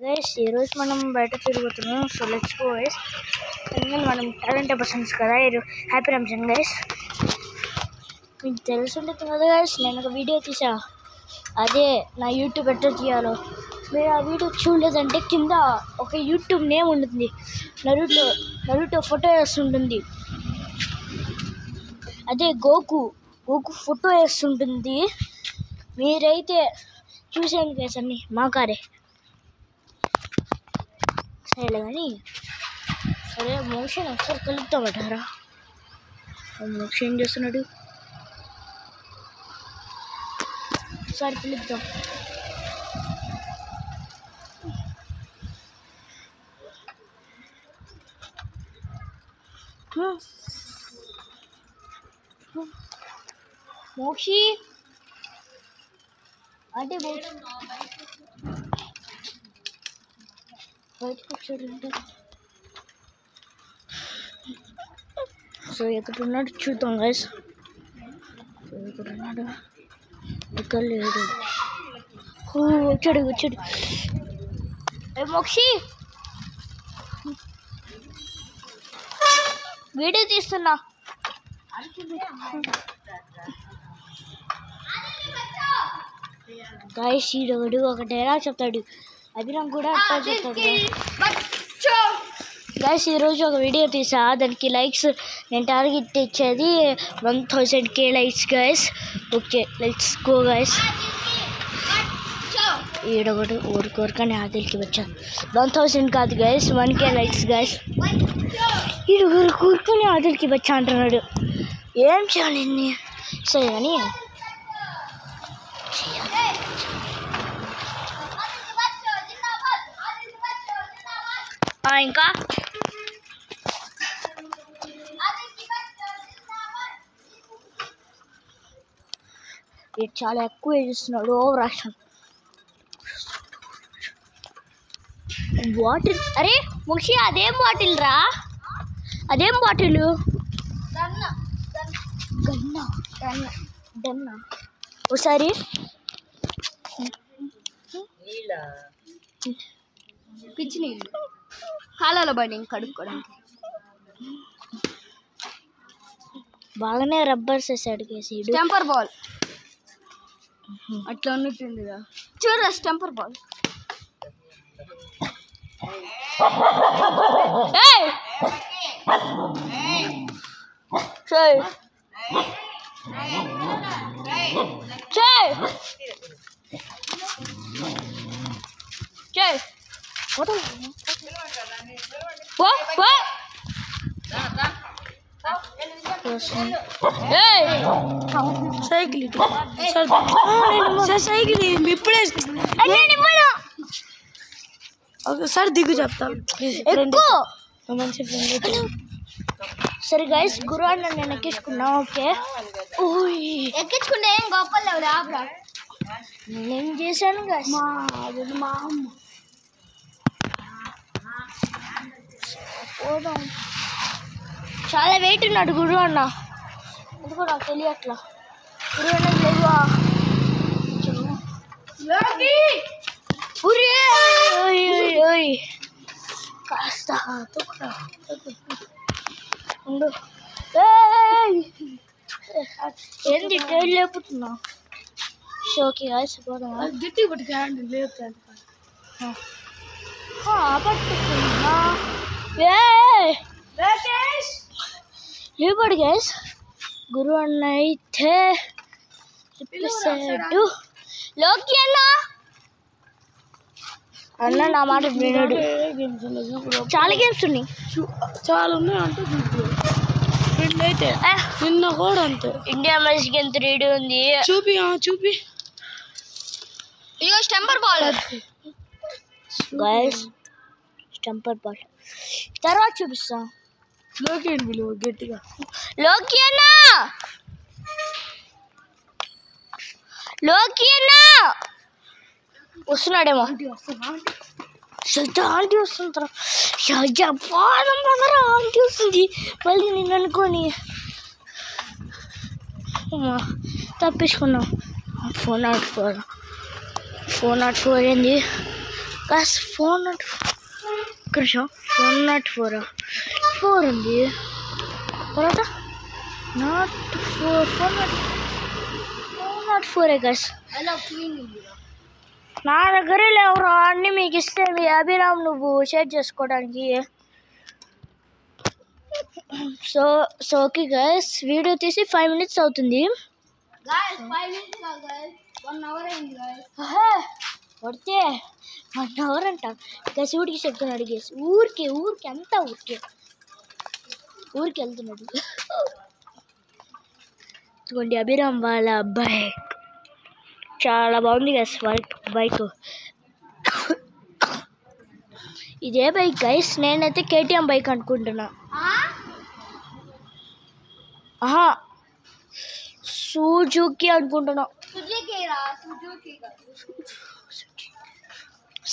Guys ఈరోజు మనం బయట తిరుగుతున్నాం. So let's go guys. మనం టాలెంట్ పర్సన్స్ కదా. Happy Ramzan guys. మీకు తెలుసుంటుంది కదా గైస్, నేను ఒక వీడియో తీసా, అదే నా యూట్యూబ్ ఎట్లా తీయాలో. మీరు ఆ వీడియో చూడలేదంటే కింద ఒక యూట్యూబ్ నేమ్ ఉంటుంది, నరుటో ఫోటో వేస్తుంటుంది. అదే గోకు ఫోటో వేస్తుంటుంది. మీరైతే చూసేయండి గైస్, అన్నీ మా కారే. సరేలే కానీ సరే మోషన్ ఒకసారి కలుపుతామంటారా? మోషన్ ఏం చేస్తున్నాడు? ఒకసారి కలుపుతాం. మోక్షి అంటే బయటకు వచ్చాడంటే. సో ఎక్కడున్నాడు చూద్దాం గైస్. ఎక్కడున్నాడు? ఇక్కడ లేడు. వచ్చాడు. మోక్షి వీడియో తీస్తున్నా. గైస్ ఈడోడు ఒక డైలాగ్ చెప్తాడు, అభిరామ్ కూడా అట్లా చెప్తాడు. గైస్ ఈరోజు ఒక వీడియో తీసా, దానికి లైక్స్ నేను టార్గెట్ ఇచ్చేది 1000k likes guys. Okay let's go guys. ఈడొకటి ఊరికని ఆదిల్కి వచ్చా. 1000 కాదు గైస్, 1k లైక్స్ గైస్. ఈడొకరు ఊరుకొని ఆదిల్కి వచ్చా అంటున్నాడు. ఏం చేయాలి సరే కానీ ఇంకా చాలా ఎక్కువ చేస్తున్నాడు. Over action. బాటిల్ అరే ముక్షి, అదేం బాటిల్ రా? అదేం బాటిల్? గన్నా ఒకసారి పిచ్చి నీళ్ళు కాలాల బండి కడుక్కోవడానికి. బాగానే రబ్బర్ వేసాడు కేసి. టెంపర్ బాల్ అట్లా ఉన్నట్టుందిగా చూడ. టెంపర్ బాల్ సైకిల్ ఇప్పుడే ఒకసారి దిగు చెప్తాను. మంచి ఫ్రెండ్. సరే గైస్, గురు అన్న నేను ఎక్కించుకున్నా. ఓకే ఎక్కించుకుంటే ఏం గొప్పలేవు ఆబ్రా. నేను చేశాను గైస్. మా అమ్మ పోదాం. చాలా వెయిట్ ఉన్నాడు గురు అన్న, ఎందుకో నాకు తెలియట్లా. గురు అన్న లేవా? కాస్త ఏంటి టైల్ లేపుతున్నా? ఓకే గాయస్ పోదాం. గట్టి పట్టుకు లేపుతాను. లేపాడు గైస్. గురు అన్న అయితే చెప్పేసాడు. లోకి అన్న నా మాట విన్నాడు. చాలా గేమ్స్ ఉన్నాయి. చాలా ఉన్నాయి అంటే అయితే నిన్న కూడా అంతే. ఇండియా మ్యాచ్ గేమ్ 3D ఉంది. చూపి ఇగో stumper ball guys. Stumper ball తర్వాత చూపిస్తా. లోకి విలువ గట్టిగా. లోకి వస్తున్నాడేమో. ఆంటీ వస్తుంటారా? ఆంటీ వస్తుంది మళ్ళీ నేను అనుకోని తప్పించుకున్నాం. 404 ఏంది? గైస్ 404 ఉంది. తర్వాత నాట్ 404 గైస్. నా దగ్గరే లేవురా, అన్నీ మీకు ఇస్తే మీ అభిరామ్ నువ్వు షేర్ చేసుకోవడానికి. సో ఓకే గైస్, వీడియో తీసి 5 minutes అవుతుంది. పడితే 1 hour అంట గైస్. ఊరికి చెప్తున్నాడు గైస్, ఊరికి అంతా ఊరికి వెళ్తున్నాడు. ఇదిగోండి అభిరామ్ వాళ్ళ బైక్, చాలా బాగుంది గైస్ బైక్. ఇదే బైక్ గైస్, నేనైతే KTM బైక్ అనుకుంటున్నా. సుజుకి అనుకుంటున్నా.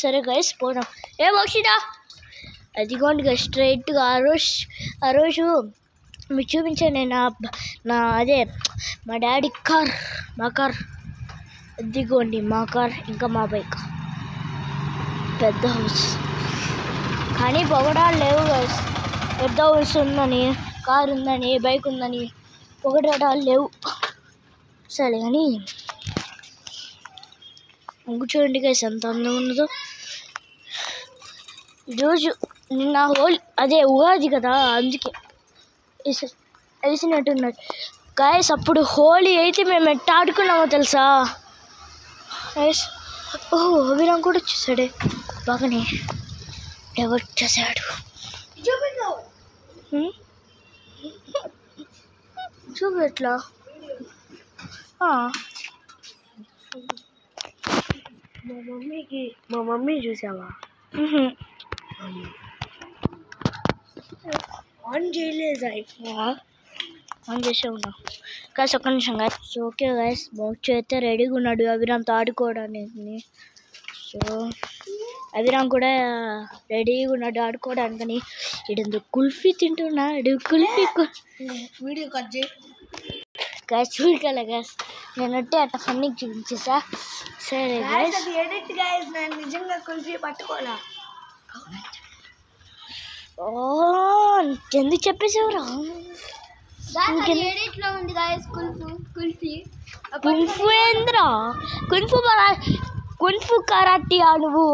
సరే గైస్ పోదాం. ఏ మోక్షిత, అదిగోండి గైస్ స్ట్రైట్గా ఆ రోజు మీకు చూపించాను నా అదే మా డాడీ కార్, మా కార్. అదిగోండి మా కార్, ఇంకా మా బైక్. పెద్ద హౌస్ కానీ పొగడాలు లేవు గైస్. పెద్ద హౌస్ ఉందని, కార్ ఉందని, బైక్ ఉందని పొగడాలు లేవు. సరే కానీ చూడండి గైస్ ఎంత అందంగా ఉన్నదో. ఈరోజు నిన్న అదే ఉగాది కదా, అందుకే వేసినట్టున్నారు గైస్. అప్పుడు హోలీ అయితే మేము ఎట్ట ఆడుకున్నామో తెలుసా గైస్. అభిరామ్ కూడా వచ్చేసాడే, బాగానే ఎవరు వచ్చేసాడు. చూపు ఎట్లా మా మమ్మీ చూసావా? ఆన్ చేయలేదు, ఆన్ చేసే ఉన్నా గైస్. ఒక్క నిమిషం గైస్. సో ఓకే గైస్, మోక్ష అయితే రెడీగా ఉన్నాడు అభిరామ్తో ఆడుకోవడానికి. సో అభిరామ్ కూడా రెడీగా ఉన్నాడు ఆడుకోవడానికని. ఇడందు కుల్ఫీ తింటున్నాడు. వీడియో కట్ చేయి గైస్. చూడగల గైస్, నేనంటే అట్లా ఫన్నీ చూపించేసా. సరే గైస్, ఎడిట్ గైస్, నేను నిజంగా కుల్ఫీ పట్టుకోలా. ఎందుకు చెప్పేసావురా? కున్ఫు ఏంద్రా? కున్ఫు కరాటియా నువ్వు?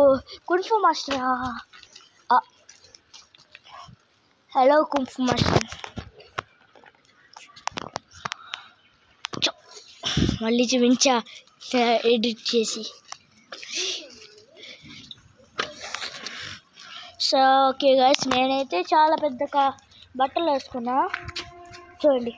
కున్ఫు మాస్టరా? Hello kung fu master. మళ్ళీ చూపించా ఎడిట్ చేసి. సో ఓకే గైస్, నేనైతే చాలా పెద్ద బట్టలు వేసుకున్నా చూడండి.